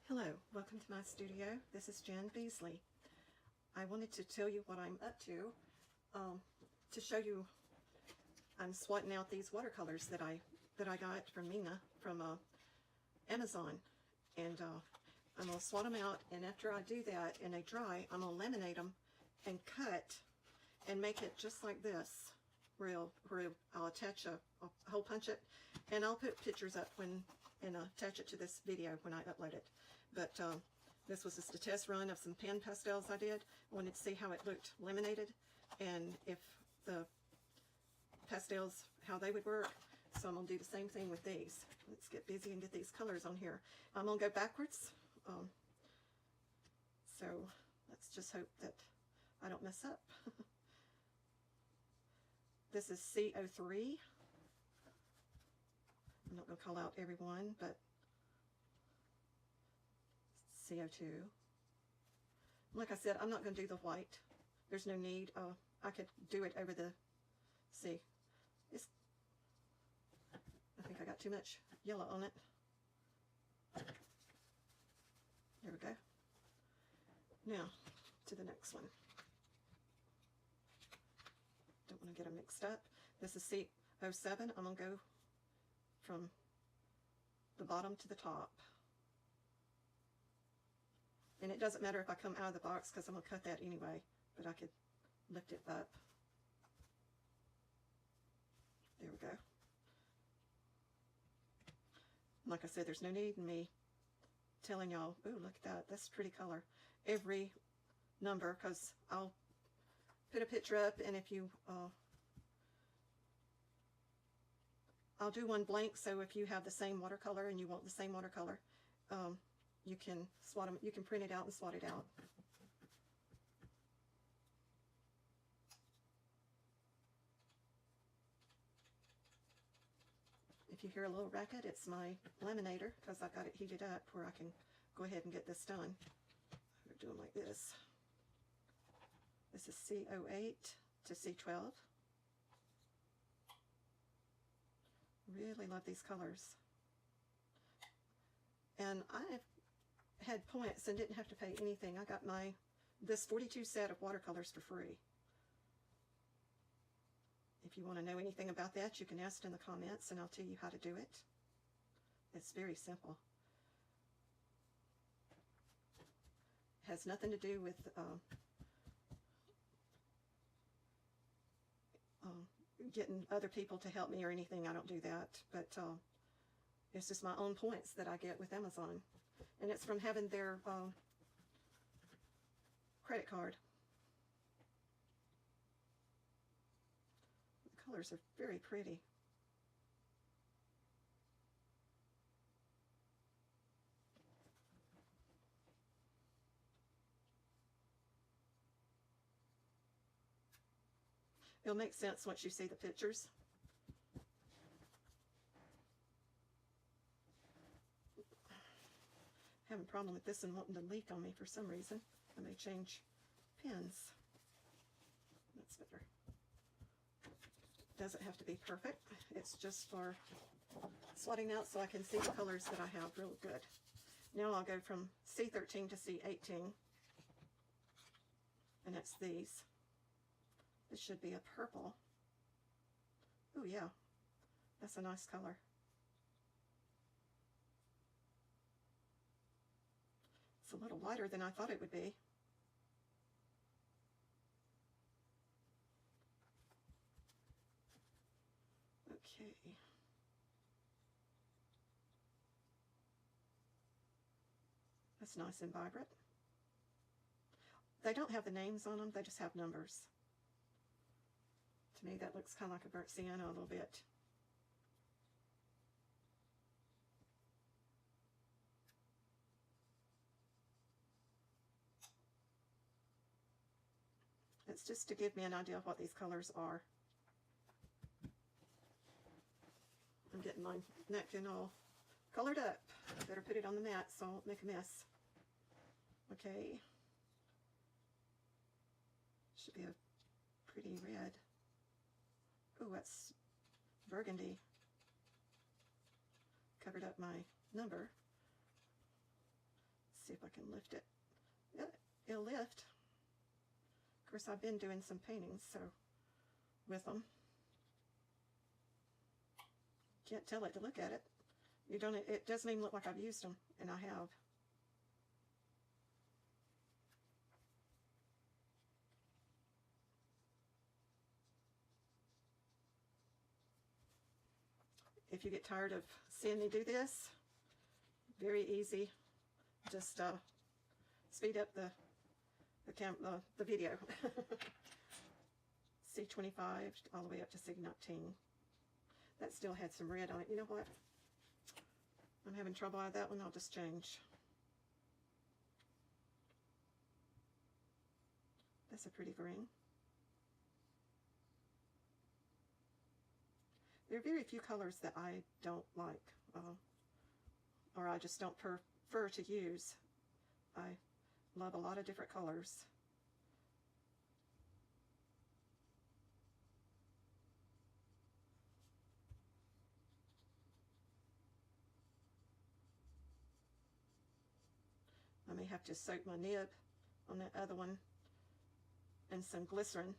Hello, welcome to my studio. This is Jan Beasley. I wanted to tell you what I'm up to show you I'm swatting out these watercolors that I got from Mina from Amazon, and I'm gonna swat them out. And after I do that and they dry, I'm gonna laminate them and cut and make it just like this. Where I'll attach a hole punch it, and I'll put pictures up and attach it to this video when I upload it. But this was just a test run of some pan pastels I did. I wanted to see how it looked laminated and if the pastels, how they would work. So I'm going to do the same thing with these. Let's get busy and get these colors on here. I'm going to go backwards. So let's just hope that I don't mess up. This is CO3. I'm not going to call out every one, but CO2. Like I said, I'm not going to do the white. There's no need. I could do it over the, see, I think I got too much yellow on it. There we go. Now, to the next one. Don't want to get them mixed up. This is C07. I'm going to go from the bottom to the top. And it doesn't matter if I come out of the box because I'm going to cut that anyway, but I could lift it up. There we go. Like I said, there's no need in me telling y'all, ooh, look at that, that's a pretty color. Every number, because I'll put a picture up, and if you, I'll do one blank, so if you have the same watercolor and you want the same watercolor, you can swat them, you can print it out and swat it out. If you hear a little racket, it's my laminator, because I've got it heated up where I can go ahead and get this done. We're doing like this. This is C08 to C12. Really love these colors. And I've had points and didn't have to pay anything. I got this 42 set of watercolors for free. If you want to know anything about that, you can ask in the comments and I'll tell you how to do it. It's very simple. It has nothing to do with getting other people to help me or anything. I don't do that, but it's just my own points that I get with Amazon, and it's from having their credit card. The colors are very pretty. It'll make sense once you see the pictures. Having a problem with this one wanting to leak on me for some reason. I may change pens. That's better. Doesn't have to be perfect. It's just for swatting out so I can see the colors that I have real good. Now I'll go from C13 to C18. And that's these. This should be a purple. Oh yeah, that's a nice color. It's a little lighter than I thought it would be. Okay. That's nice and vibrant. They don't have the names on them, they just have numbers. To me, that looks kind of like a burnt sienna a little bit. It's just to give me an idea of what these colors are. I'm getting my napkin all colored up. Better put it on the mat so I won't make a mess. Okay. Should be a pretty red. Oh, that's burgundy. Covered up my number. see if I can lift it. Yeah, it'll lift. Of course, I've been doing some paintings, so with them. Can't tell it to look at it. It doesn't even look like I've used them, and I have. If you get tired of seeing me do this, very easy. Just speed up the video. C25 all the way up to C19. That still had some red on it. You know what? I'm having trouble with that one. I'll just change. That's a pretty green. There are very few colors that I don't like, or I just don't prefer to use. I love a lot of different colors. I may have to soak my nib on that other one in some glycerin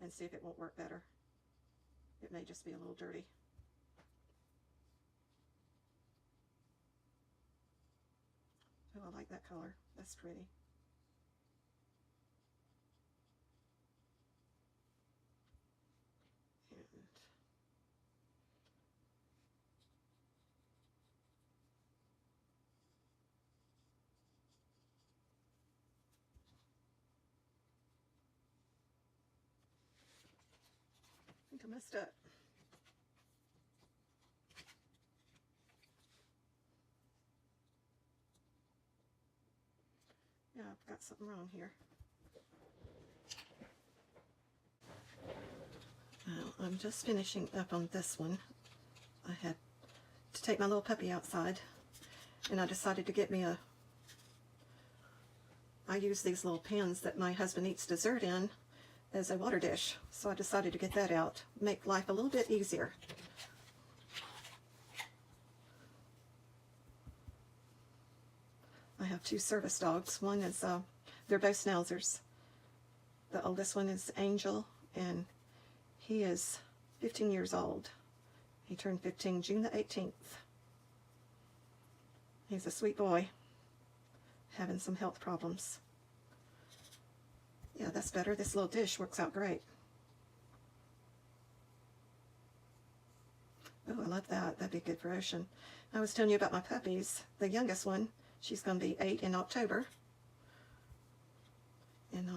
and see if it won't work better. It may just be a little dirty. Oh, I like that color. That's pretty. And I think I messed up. Yeah, I've got something wrong here. Now, I'm just finishing up on this one. I had to take my little puppy outside, and I decided to get me I use these little pans that my husband eats dessert in as a water dish, so I decided to get that out, make life a little bit easier. I have two service dogs. One is, they're both schnauzers. The oldest one is Angel, and he is 15 years old. He turned 15 June the 18th. He's a sweet boy, having some health problems. Yeah, that's better. This little dish works out great. Oh, I love that. That'd be good for ocean. I was telling you about my puppies. The youngest one, she's going to be 8 in October. And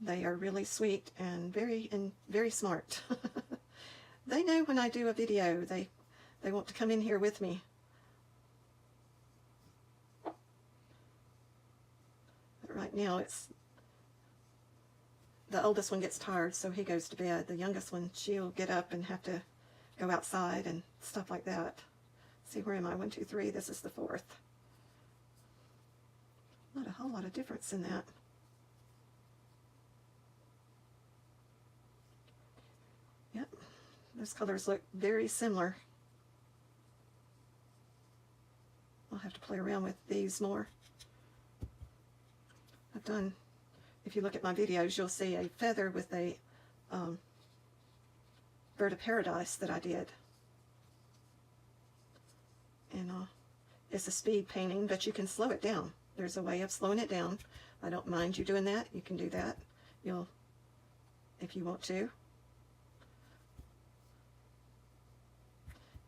they are really sweet and very smart. They know when I do a video. They want to come in here with me. But right now it's the oldest one gets tired, so he goes to bed. The youngest one, she'll get up and have to go outside and stuff like that. See, where am I? 1, 2, 3. This is the 4th. Not a whole lot of difference in that. Yep, those colors look very similar. I'll have to play around with these more. I've done, if you look at my videos, you'll see a feather with a bird of paradise that I did. And it's a speed painting, but you can slow it down. There's a way of slowing it down. I don't mind you doing that. You can do that. If you want to.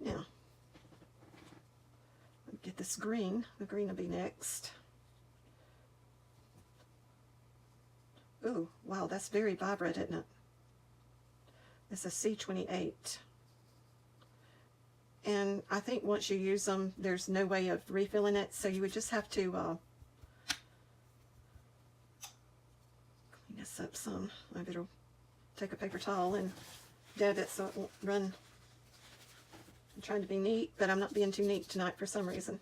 Now, get this green. The green will be next. Ooh, wow, that's very vibrant, isn't it? It's a C28. And I think once you use them, there's no way of refilling it, so you would just have to clean this up some. I better take a paper towel and dab it so it won't run. I'm trying to be neat, but I'm not being too neat tonight for some reason.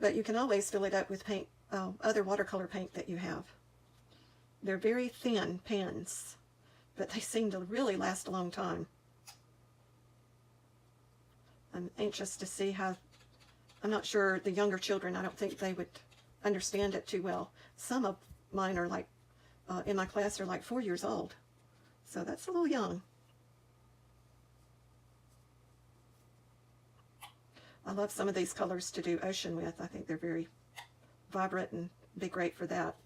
But you can always fill it up with paint, other watercolor paint that you have. They're very thin pans, but they seem to really last a long time. I'm anxious to see how I'm not sure the younger children, I don't think they would understand it too well. Some of mine are like, in my class are like 4 years old. So that's a little young. I love some of these colors to do ocean with. I think they're very vibrant and be great for that.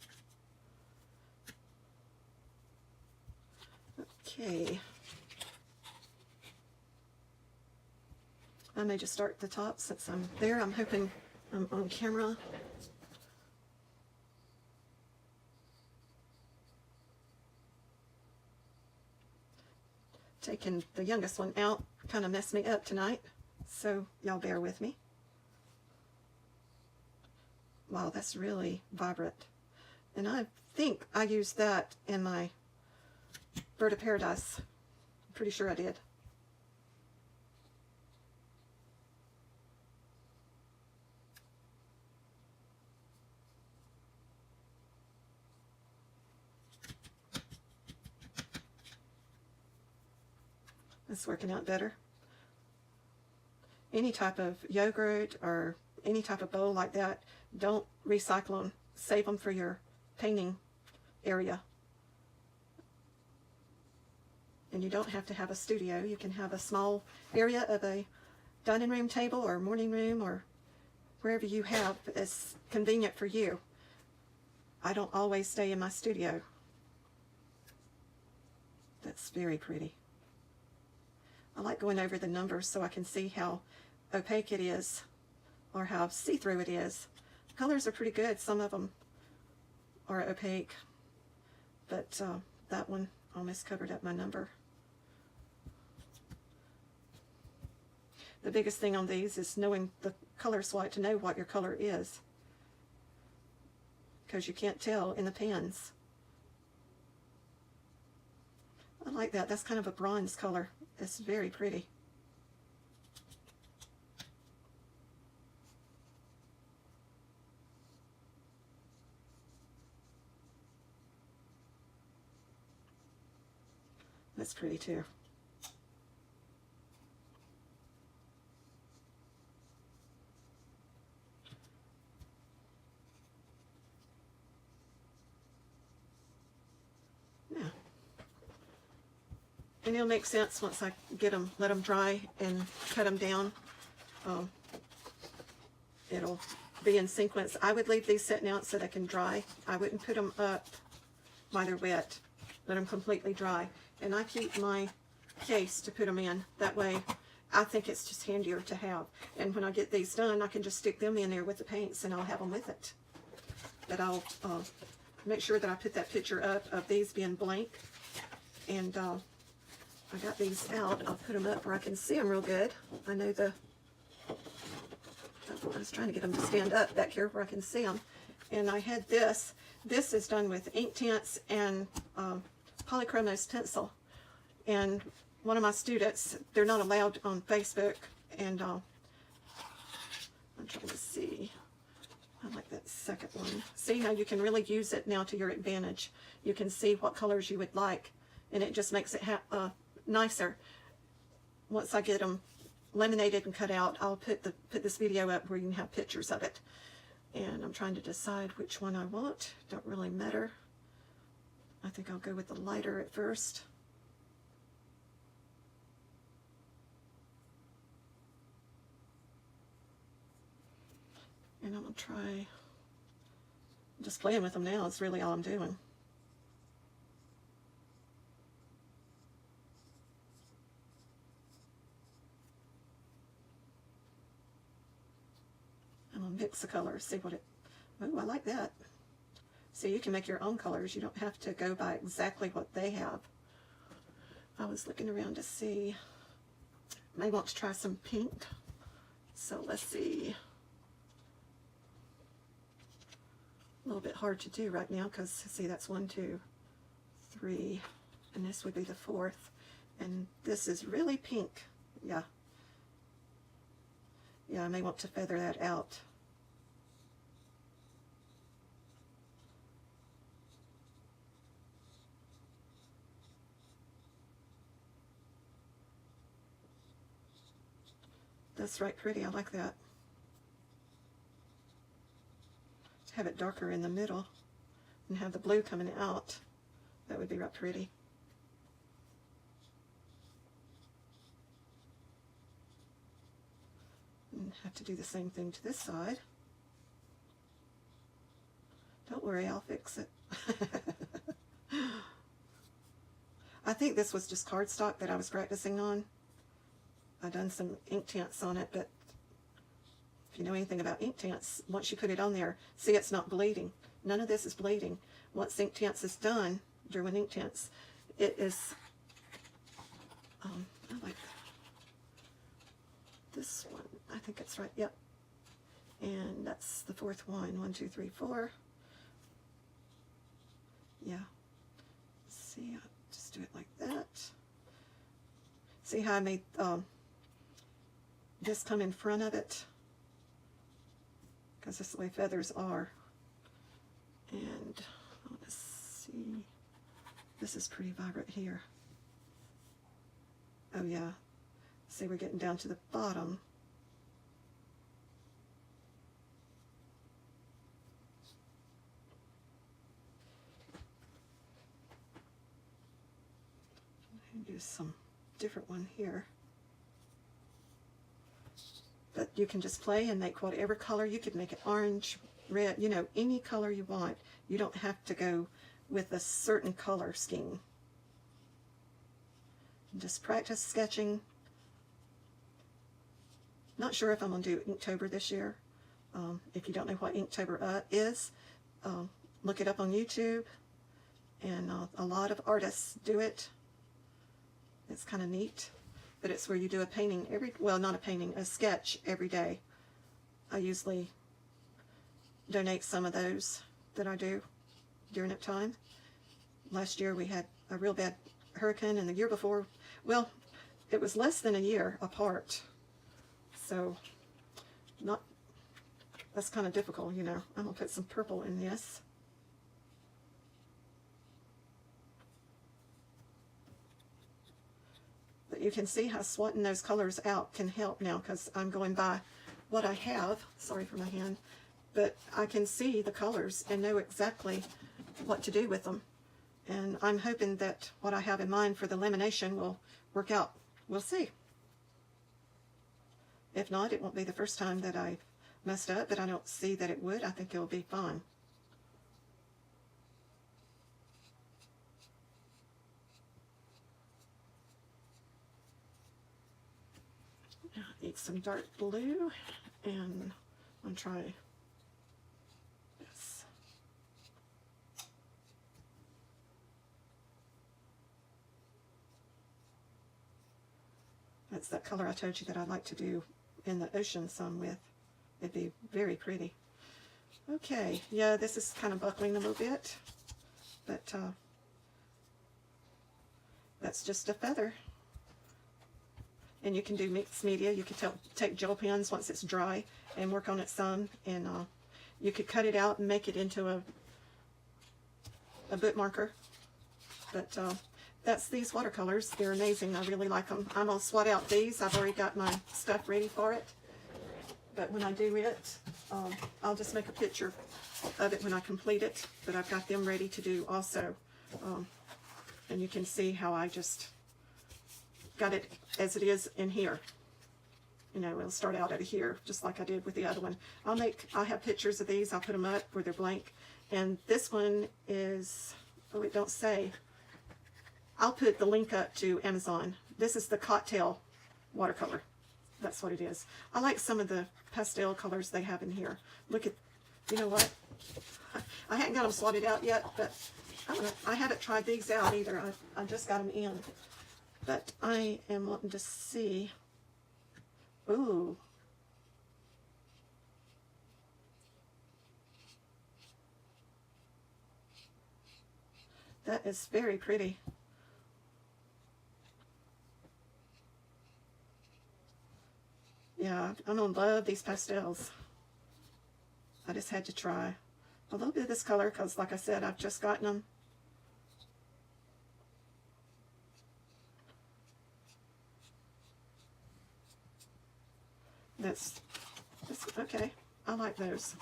Okay. I may just start at the top since I'm there. I'm hoping I'm on camera. Taking the youngest one out kind of messed me up tonight, so y'all bear with me. Wow, that's really vibrant. And I think I used that in my Bird of Paradise. I'm pretty sure I did. It's working out better. Any type of yogurt or any type of bowl like that, don't recycle them. Save them for your painting area. And you don't have to have a studio. You can have a small area of a dining room table or morning room or wherever you have is convenient for you. I don't always stay in my studio. That's very pretty. I like going over the numbers so I can see how opaque it is or how see-through it is. Colors are pretty good. Some of them are opaque, but that one almost covered up my number. The biggest thing on these is knowing the color swatch to know what your color is, because you can't tell in the pens. I like that. That's kind of a bronze color. It's very pretty. That's pretty too. Yeah. And it'll make sense once I get them, let them dry and cut them down. It'll be in sequence. I would leave these sitting out so they can dry. I wouldn't put them up while they're wet. Let them completely dry. And I keep my case to put them in. That way, I think it's just handier to have. And when I get these done, I can just stick them in there with the paints and I'll have them with it. But I'll make sure that I put that picture up of these being blank. And I got these out. I'll put them up where I can see them real good. I know I was trying to get them to stand up back here where I can see them. And I had this. This is done with Inktense and polychromos pencil. And one of my students, they're not allowed on Facebook, and I'm trying to see. I like that second one. See how you can really use it now to your advantage. You can see what colors you would like, and it just makes it nicer. Once I get them laminated and cut out, I'll put this video up where you can have pictures of it. And I'm trying to decide which one I want. Don't really matter. I think I'll go with the lighter at first. And I'm going to try just playing with them now. It's really all I'm doing. I'm going to mix the colors, see what it... Oh, I like that. See, you can make your own colors. You don't have to go by exactly what they have. I was looking around to see... I may want to try some pink. So let's see... A little bit hard to do right now because, see, that's 1, 2, 3, and this would be the 4th. And this is really pink. Yeah. Yeah, I may want to feather that out. That's right pretty. I like that. have it darker in the middle and have the blue coming out. That would be real pretty. And have to do the same thing to this side. Don't worry, I'll fix it. I think this was just cardstock that I was practicing on. I've done some ink tints on it, but if you know anything about ink tints, once you put it on there, see, it's not bleeding. None of this is bleeding. Once ink tints is done, Derwent ink tints, it is, I like this one. I think it's right, yep. And that's the fourth one. 1, 2, 3, 4. Yeah. See, I'll just do it like that. See how I made this come in front of it? Because that's the way feathers are. And I want to see. This is pretty vibrant here. Oh yeah. See, we're getting down to the bottom. Do some different one here. But you can just play and make whatever color. You could make it orange, red, you know, any color you want. You don't have to go with a certain color scheme. Just practice sketching. Not sure if I'm going to do Inktober this year. If you don't know what Inktober is, look it up on YouTube. And a lot of artists do it. It's kind of neat, but it's where you do a painting well, not a painting, a sketch every day. I usually donate some of those that I do during that time. Last year we had a real bad hurricane, and the year before, well, it was less than a year apart. So that's kind of difficult, you know. I'm gonna put some purple in this. But you can see how swatting those colors out can help now, because I'm going by what I have. Sorry for my hand. But I can see the colors and know exactly what to do with them. And I'm hoping that what I have in mind for the lamination will work out. We'll see. If not, it won't be the first time that I've messed up, but I don't see that it would. I think it'll be fine. Need some dark blue, and I'm going to try this. That's that color I told you that I like to do in the ocean some with. It'd be very pretty. Okay, yeah, this is kind of buckling a little bit, but that's just a feather. And you can do mixed media. You could take gel pens once it's dry and work on it some, and you could cut it out and make it into a bookmarker. But that's these watercolors. They're amazing. I really like them. I'm going to swat out these. I've already got my stuff ready for it. But when I do it, I'll just make a picture of it when I complete it. But I've got them ready to do also. And you can see how I just got it as it is in here. You know, it'll start out at here, just like I did with the other one. I'll have pictures of these. I'll put them up where they're blank. And this one is, oh, it don't say. I'll put the link up to Amazon. This is the cocktail watercolor. That's what it is. I like some of the pastel colors they have in here. Look at, you know what? I hadn't got them swatted out yet, but I haven't tried these out either. I just got them in. But I am wanting to see. Ooh. That is very pretty. Yeah, I'm gonna love these pastels. I just had to try a little bit of this color because, like I said, I've just gotten them. That's okay. I like those.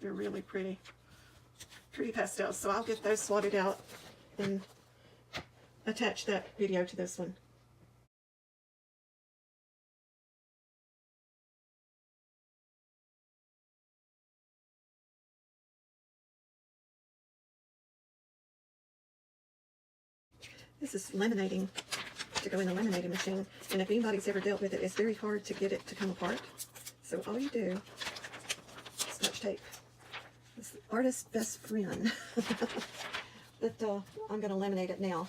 They're really pretty. pretty pastels. So I'll get those swatted out and attach that video to this one. This is laminating to go in the laminating machine, and if anybody's ever dealt with it, it's very hard to get it to come apart. So all you do, Scotch tape. It's the artist's best friend. But I'm going to laminate it now.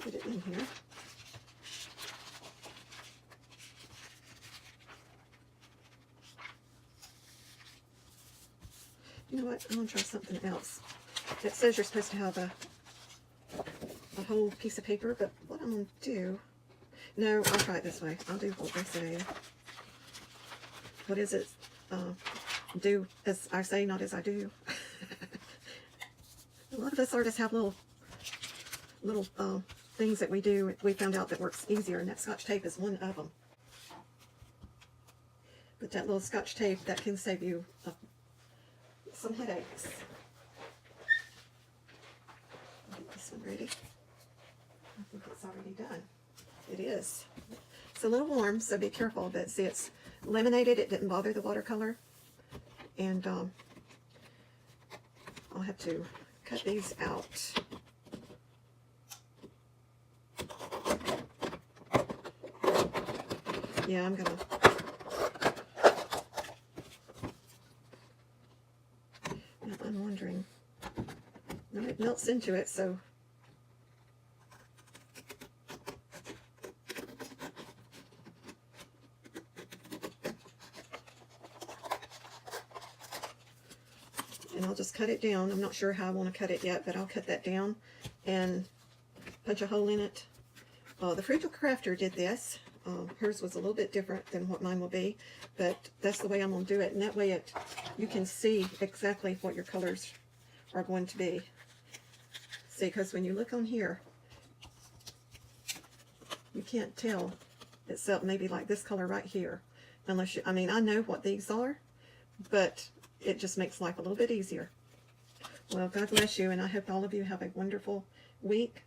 Put it in here. You know what? I'm going to try something else. It says you're supposed to have a whole piece of paper, but what I'm going to do... No, I'll try it this way. I'll do what they say. What is it? Do as I say, not as I do. A lot of us artists have little things that we do. We found out that works easier, and that Scotch tape is one of them. But that little Scotch tape, that can save you some headaches. Get this one ready. I think it's already done. It is. It's a little warm, so be careful. But see, it's laminated. It didn't bother the watercolor. And I'll have to cut these out. Yeah, I'm gonna. I'm wondering. No, it melts into it, so. And I'll just cut it down. I'm not sure how I want to cut it yet, but I'll cut that down and punch a hole in it. The Frugal Crafter did this. Hers was a little bit different than what mine will be, but that's the way I'm going to do it. And that way you can see exactly what your colors are going to be. See, because when you look on here, you can't tell, except maybe like this color right here. Unless you, I mean, I know what these are, but it just makes life a little bit easier. Well, God bless you, and I hope all of you have a wonderful week.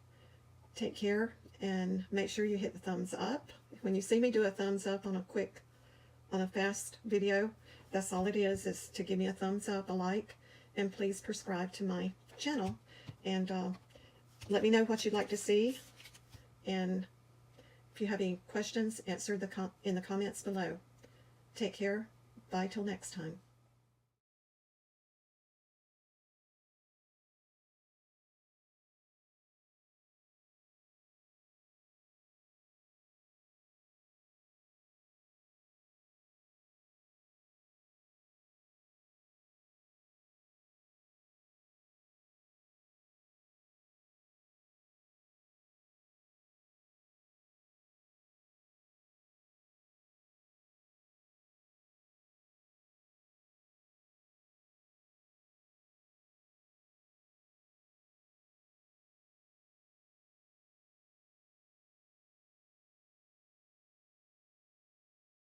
Take care, and make sure you hit the thumbs up. When you see me do a thumbs up on a fast video, that's all it is to give me a thumbs up, a like, and please subscribe to my channel. And let me know what you'd like to see. And if you have any questions, answer in the comments below. Take care. Bye till next time.